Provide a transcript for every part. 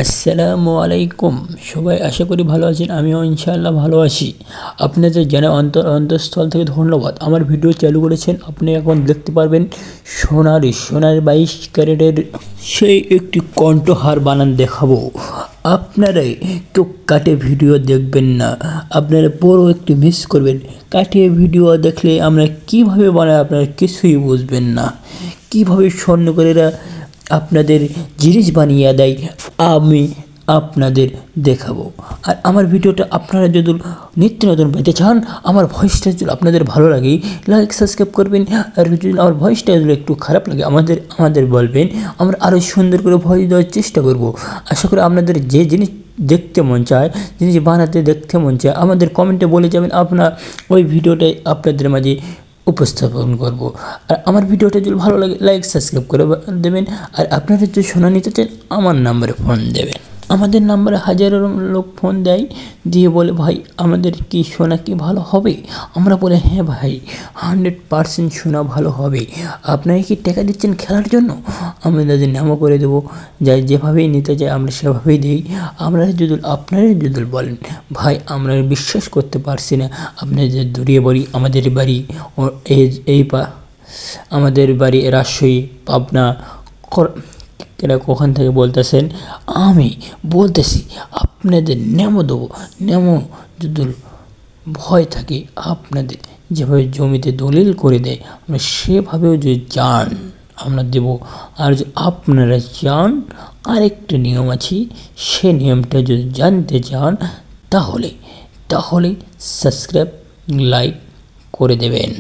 আসসালামু আলাইকুম। সবাই আশা করি ভালো আছেন। আমিও ইনশাআল্লাহ ভালো আছি। আপনাদের জানা অন্তঃস্থল থেকে ধন্যবাদ। আমার ভিডিও চালু করেছেন। আপনি এখন দেখতে পারবেন সোনার 22 ক্যারেটের সেই একটি কণ্ঠহার বানান দেখাবো। আপনারা কেউ কাটে ভিডিও দেখবেন না, আপনারা পুরো একটু মিস করবেন। কাটে ভিডিও দেখলে আমরা কিভাবে বানাই আপনারা কিছুই বুঝবেন না। কিভাবে স্বর্ণকারেরা আপনাদের জিনিস বানিয়ে দেয় আমি আপনাদের দেখাবো। আর আমার ভিডিওটা আপনারা যদি নিত্য নতুন পেতে চান, আমার ভয়েসটা যদি আপনাদের ভালো লাগে লাইক সাবস্ক্রাইব করবেন। আর যদি আমার ভয়েসটা যদি একটু খারাপ লাগে আমাদের বলবেন, আমরা আরও সুন্দর করে ভয়েস দেওয়ার চেষ্টা করব। আশা করি আপনাদের যে জিনিস দেখতে মন চায়, জিনিস বানাতে দেখতে মন চায়, আমাদের কমেন্টে বলে যাবেন। আপনার ওই ভিডিওটাই আপনাদের মাঝে উপস্থাপন করব। আর আমার ভিডিওটা যদি ভালো লাগে লাইক সাবস্ক্রাইব করে দেবেন। আর আপনারা যদি সোনা নিতে চান আমার নাম্বারে ফোন দেবেন। আমাদের নাম্বারে হাজারো লোক ফোন দেয়, দিয়ে বলে ভাই আমাদের কি সোনা কি ভালো হবে? আমরা বলে হ্যাঁ ভাই 100% সোনা ভালো হবে। আপনারা কি টাকা দিচ্ছেন খেলার জন্য? আমরা তাদের নামও করে দেবো। যাই যেভাবেই নিতে চাই আমরা সেভাবেই দিই। আপনারা যদি বলেন ভাই আমরা বিশ্বাস করতে পারছি না, আপনাদের দূরিয়ে বাড়ি, আমাদের বাড়ি আমাদের বাড়ি রাজশাহী, পাবনা, এরা কখন থেকে বলতেছেন, আমি বলতেছি আপনাদের নেমো দেবো। নেমো যদি ভয় থাকে, আপনাদের যেভাবে জমিতে দলিল করে দেয় আমরা সেভাবেও যদি যান আমরা দেব। আর যদি আপনারা চান আরেকটা নিয়ম আছে, সে নিয়মটা যদি জানতে চান তাহলে সাবস্ক্রাইব লাইক করে দেবেন।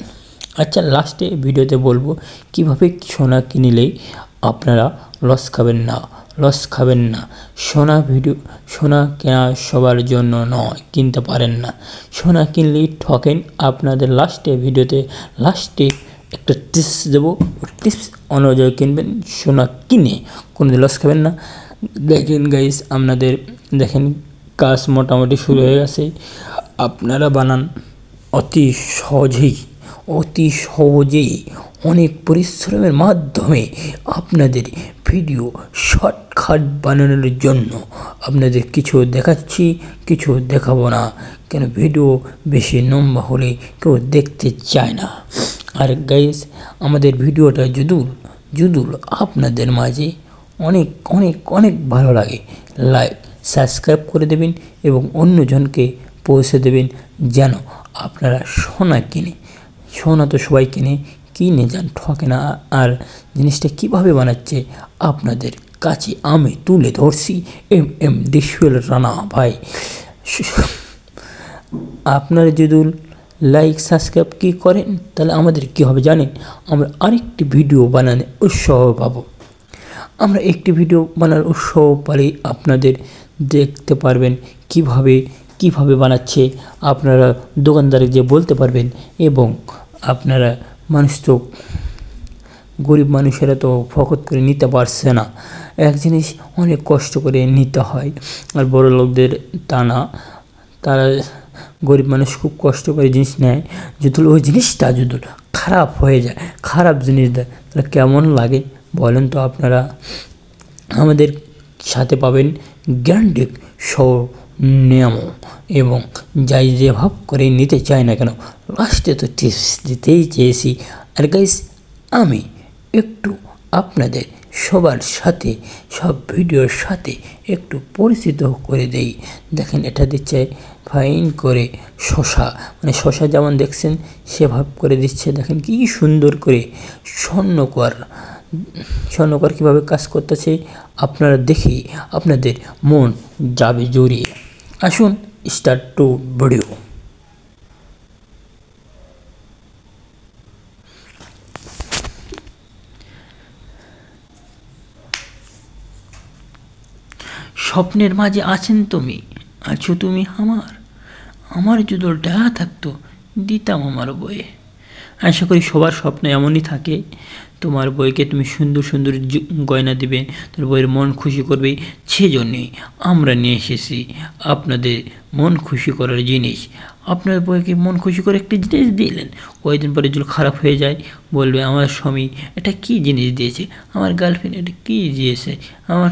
আচ্ছা, লাস্টে ভিডিওতে বলবো কিভাবে সোনা কিনলেই আপনারা লস খাবেন না। সোনা কেনা সবার জন্য নয়, কিনতে পারেন না। সোনা কিনলেই ঠকেন। আপনাদের ভিডিওতে লাস্টে একটা টিপস দেবো, টিপস অনুযায়ী কিনবেন। সোনা কিনে কোনো লস খাবেন না। দেখেন গাইস, আপনাদের দেখেন কাজ মোটামুটি শুরু হয়ে গেছে। আপনারা বানান অতি সহজেই অনেক পরিশ্রমের মাধ্যমে আপনাদের ভিডিও শর্টকাট বানানোর জন্য আপনাদের কিছু দেখাচ্ছি, কিছু দেখাবো না। কেন ভিডিও বেশি লম্বা হলে কেউ দেখতে চায় না। আর গাইস, আমাদের ভিডিওটা যদি আপনাদের মাঝে অনেক অনেক অনেক ভালো লাগে, লাইক সাবস্ক্রাইব করে দেবেন এবং অন্যজনকে পৌঁছে দেবেন যেন আপনারা সোনা তো সবাই কিনে যান, ঠকে না। আর জিনিসটা কিভাবে বানাচ্ছে আপনাদের কাছে আমি তুলে ধরছি। ডিসওয়েল রানা ভাই, আপনারা যদি লাইক সাবস্ক্রাইব কি করেন তাহলে আমাদের কি হবে জানেন? আমরা আরেকটি ভিডিও বানানোর উৎসাহ পাবো। আমরা একটি ভিডিও বানানোর উৎসাহ পালে আপনাদের দেখতে পারবেন কিভাবে বানাচ্ছে। আপনারা দোকানদারে যে বলতে পারবেন। এবং আপনারা গরিব মানুষেরা তো ফকত করে নিতে পারছে না, এক জিনিস অনেক কষ্ট করে নিতে হয়। আর বড় লোকদের তা না, তারা গরিব মানুষ খুব কষ্ট করে জিনিস নেয়। যদি ওই জিনিসটা যদি খারাপ হয়ে যায়, খারাপ জিনিস দেয়, তাহলে কেমন লাগে বলেন তো? আপনারা আমাদের সাথে পাবেন গ্যারান্টি সহ নিয়ম। এবং যাই যে ভাব করে নিতে চায় না কেন, লাস্টে তো টিপস দিতেই চেয়েছি। আর গাইস, আমি একটু আপনাদের সবার সাথে সব ভিডিওর সাথে একটু পরিচিত করে দেই। দেখেন, এটা দিচ্ছে ফাইন করে শশা যেমন দেখছেন সেভাব করে দিচ্ছে। দেখেন কি সুন্দর করে স্বর্ণকার কীভাবে কাজ করতেছে আপনারা দেখে আপনাদের মন যাবে জড়িয়ে। আসুন স্টার্ট টু ভিডিও। স্বপ্নের মাঝে আছো তুমি আমার যদি টাকা থাকতো দিতাম আমার বইয়ে। আশা করি সবার স্বপ্ন এমনই থাকে, তোমার বইকে তুমি সুন্দর সুন্দর গয়না দিবে, তোর বইয়ের মন খুশি করবে। সেজন্যই আমরা নিয়ে এসেছি আপনাদের মন খুশি করার জিনিস। আপনার বইকে মন খুশি করে একটি জিনিস দিলেন, কয়েকদিন পরে যদি খারাপ হয়ে যায় বলবে আমার স্বামী এটা কী জিনিস দিয়েছে, আমার গার্লফ্রেন্ড এটা কী দিয়েছে, আমার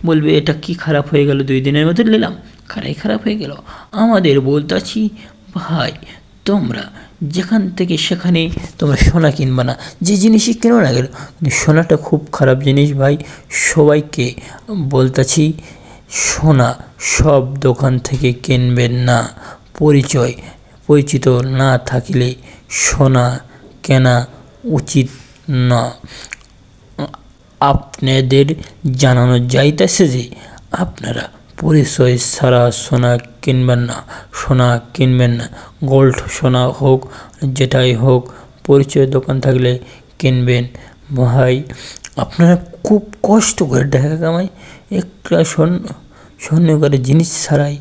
বলবে এটা কি খারাপ হয়ে গেল, 2 দিনের মধ্যে নিলাম খারাপ হয়ে গেল। আমাদের বলতাছি ভাই তোমরা যেখান থেকে সেখানে তোমরা সোনা কিনবা না, যে জিনিসই কেনো না গেল, সোনাটা খুব খারাপ জিনিস ভাই। সবাইকে বলতাছি সোনা সব দোকান থেকে কিনবেন না, পরিচিত না থাকলে সোনা কেনা উচিত না। আপনাদের জানানো যাইতেছে যে আপনারা পরিচয় ছাড়া সোনা কিনবেন না। গোল্ড সোনা হোক যেটাই হোক, পরিচয় দোকান থাকলে কিনবেন। ভাই আপনারা খুব কষ্ট করে টাকা কামাই, একটা স্বর্ণ করে জিনিস ছাড়াই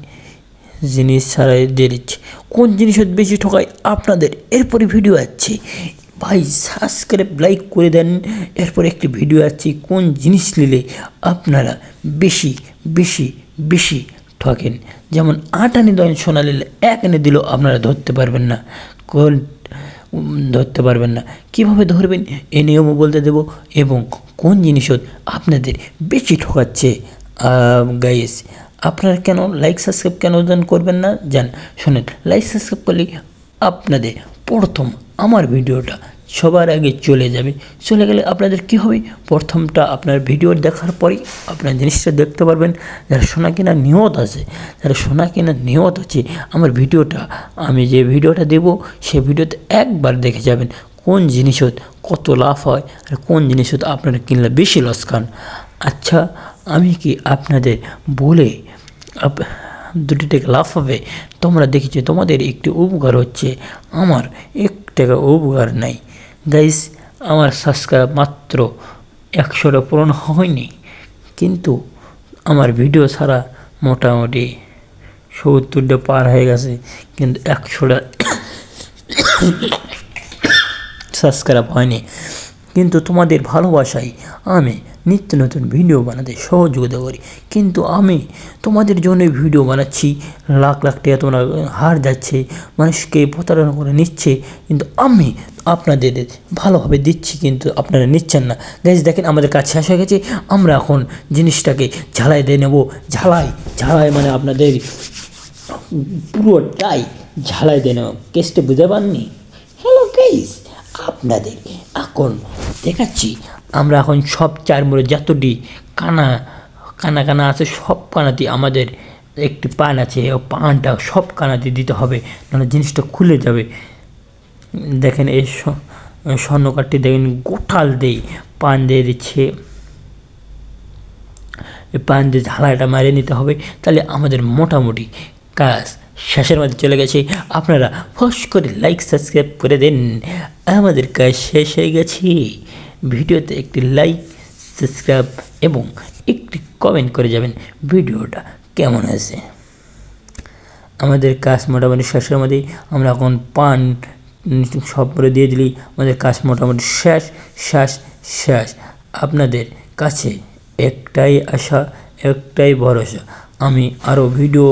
দিয়ে দিচ্ছে। কোন জিনিস বেশি ঠকায় আপনাদের, এরপরে ভিডিও আছে ভাই, সাবস্ক্রাইব লাইক করে দেন। এরপরে একটি ভিডিও আছে কোন জিনিস নিলে আপনারা বেশি ঠকেন। যেমন 8 আনি 10 সোনা নিলে 1 আনি দিলেও আপনারা ধরতে পারবেন না। কীভাবে ধরবেন এই নিয়মও বলতে দেব, এবং কোন জিনিস আপনাদের বেশি ঠকাচ্ছে। গাইস আপনারা কেন লাইক সাবস্ক্রাইব কেন করবেন না শোনেন, লাইক সাবস্ক্রাইব করলে আপনাদের প্রথম আমার ভিডিওটা সবার আগে চলে গেলে আপনাদের কি হবে, প্রথমটা আপনার ভিডিও দেখার পরেই আপনার জিনিসটা দেখতে পারবেন। যারা সোনা কেনার নিয়ত আছে আমার ভিডিওটা, আমি যে ভিডিওটা দেব সেই ভিডিওতে একবার দেখে যাবেন কোন জিনিস কত লাভ হয় আর কোন জিনিস আপনারা কিনলে বেশি লস খান। আচ্ছা আমি কি আপনাদের বলে 2 টাকা লাভ হবে? তোমরা দেখেছো তোমাদের একটি উপকার হচ্ছে, আমার 1 টাকা উপকার নাই। গাইস আমার সাবস্ক্রাইব মাত্র 100টা পূরণ হয়নি, কিন্তু আমার ভিডিও ছাড়া মোটামুটি 70টা পার হয়ে গেছে, কিন্তু 100টা সাবস্ক্রাইব হয়নি। কিন্তু তোমাদের ভালোবাসায় আমি নিত্য নতুন ভিডিও বানাতে সহযোগিতা করি, কিন্তু আমি তোমাদের জন্য ভিডিও বানাচ্ছি, লাখ টাকা তোমরা হার যাচ্ছে, মানুষকে প্রতারণা করে নিচ্ছে, কিন্তু আমি আপনাদের ভালোভাবে দিচ্ছি কিন্তু আপনারা নিচ্ছেন না। গাইস দেখেন আমাদের কাজ শেষ হয়ে গেছে, আমরা এখন জিনিসটাকে ঝালাই দিয়ে নেব। ঝালাই মানে আপনাদের পুরোটাই ঝালাই দিয়ে নেব। কেসটা বুঝতে পারনি? হ্যালো গাইস আপনাদের এখন দেখাচ্ছি, আমরা এখন সব 4 মোড়ে যতটি কানা আছে সব কানাতে আমাদের একটি পান আছে, পানটা সব কানাতে দিতে হবে, নাহলে জিনিসটা খুলে যাবে। দেখেন এই স্বর্ণকারটি দেখেন গোটাল পান দিয়ে দিচ্ছে, এই পান দিয়ে ঝালাটা মারিয়ে নিতে হবে, তাহলে আমাদের মোটামুটি কাজ শেষের মধ্যে চলে গেছে। আপনারা ফস করে লাইক সাবস্ক্রাইব করে দেন, আমাদের কাজ শেষ হয়ে গেছে। ভিডিওতে একটি লাইক সাবস্ক্রাইব এবং একটি কমেন্ট করে যাবেন ভিডিওটা কেমন হয়েছে। আমাদের কাজ মোটামুটি শেষের মধ্যেই, আমরা এখন পান সব করে দিয়ে দিলি আমাদের কাজ মোটামুটি শেষ। আপনাদের কাছে একটাই আশা, একটাই ভরসা, আমি আরও ভিডিও,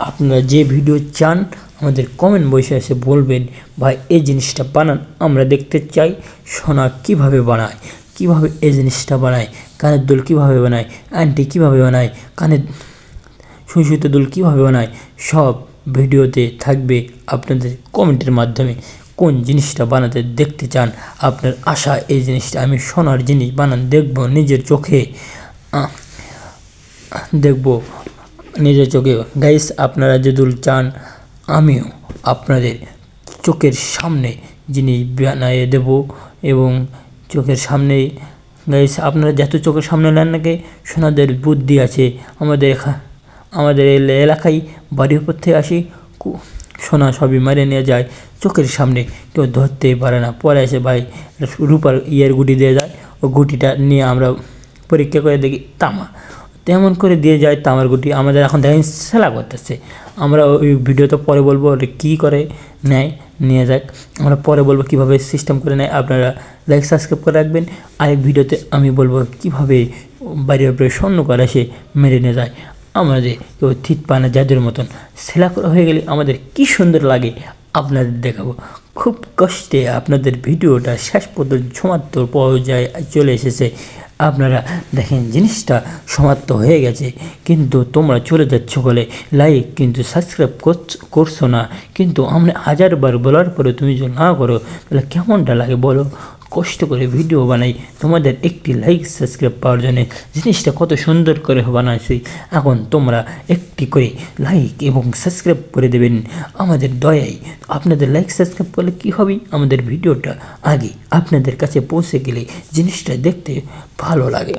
আপনারা যে ভিডিও চান আমাদের কমেন্ট বক্সে এসে বলবেন, ভাই এই জিনিসটা বানান, আমরা দেখতে চাই সোনা কীভাবে বানায়, কীভাবে এই জিনিসটা বানায়, কানের দুল কীভাবে বানায়, আন্টি কীভাবে বানায়, কানের সুতো দুল কীভাবে বানায়, সব ভিডিওতে থাকবে। আপনাদের কমেন্টের মাধ্যমে কোন জিনিসটা বানাতে দেখতে চান, আপনার আশা এই জিনিসটা আমি সোনার জিনিস বানান দেখব, নিজের চোখে গাইস আপনারা যদি চান আমিও আপনাদের চোখের সামনে জিনিস বানিয়ে দেব, এবং চোখের সামনে গাইস আপনারা যত চোখের সামনে নেন নাকি সোনাদের বুদ্ধি আছে। আমাদের এলাকায় বাড়ির উপর থেকে আসি সোনা সবই মারে নিয়ে যায়, চোখের সামনে কেউ ধরতেই পারে না, পরে এসে ভাই রূপার গুটি দিয়ে যায়, ও গুটিটা নিয়ে আমরা পরীক্ষা করে দেখি তামা, তেমন করে দিয়ে যায় তামার গুটি। আমাদের এখন দেখেন সেলা করতেছে, আমরা ওই ভিডিওতে পরে বলবো ওটা কী করে নিয়ে যাক, আমরা পরে বলবো কীভাবে সিস্টেম করে নেয়। আপনারা লাইক সাবস্ক্রাইব করে রাখবেন। আরেক ভিডিওতে আমি বলবো কীভাবে বাড়ির উপরে স্বর্ণ করে সে মেরে নিয়ে যায়, আমাদের কেউ থিত পানা জাদুর মতন সেলা করা হয়ে গেলে আমাদের কি সুন্দর লাগে আপনাদের দেখাবো। খুব কষ্টে আপনাদের ভিডিওটা শেষ পর্যন্ত সমাপ্ত পর্যায়ে চলে এসেছে। আপনারা দেখেন জিনিসটা সমাপ্ত হয়ে গেছে, কিন্তু তোমরা চলে যাচ্ছ বলে লাইক কিন্তু সাবস্ক্রাইব করছো না। কিন্তু আমরা হাজারবার বলার পরে তুমি যদি না করো তাহলে কেমনটা লাগে বলো? কষ্ট করে ভিডিও বানাই তোমাদের একটি লাইক সাবস্ক্রাইব পাওয়ার জন্য। জিনিসটা কত সুন্দর করে বানাইছি, এখন তোমরা একটি করে লাইক এবং সাবস্ক্রাইব করে দেবেন আমাদের দয়ায়। আপনাদের লাইক সাবস্ক্রাইব করলে কী হবে, আমাদের ভিডিওটা আগে আপনাদের কাছে পৌঁছে গেলে জিনিসটা দেখতে ভালো লাগে।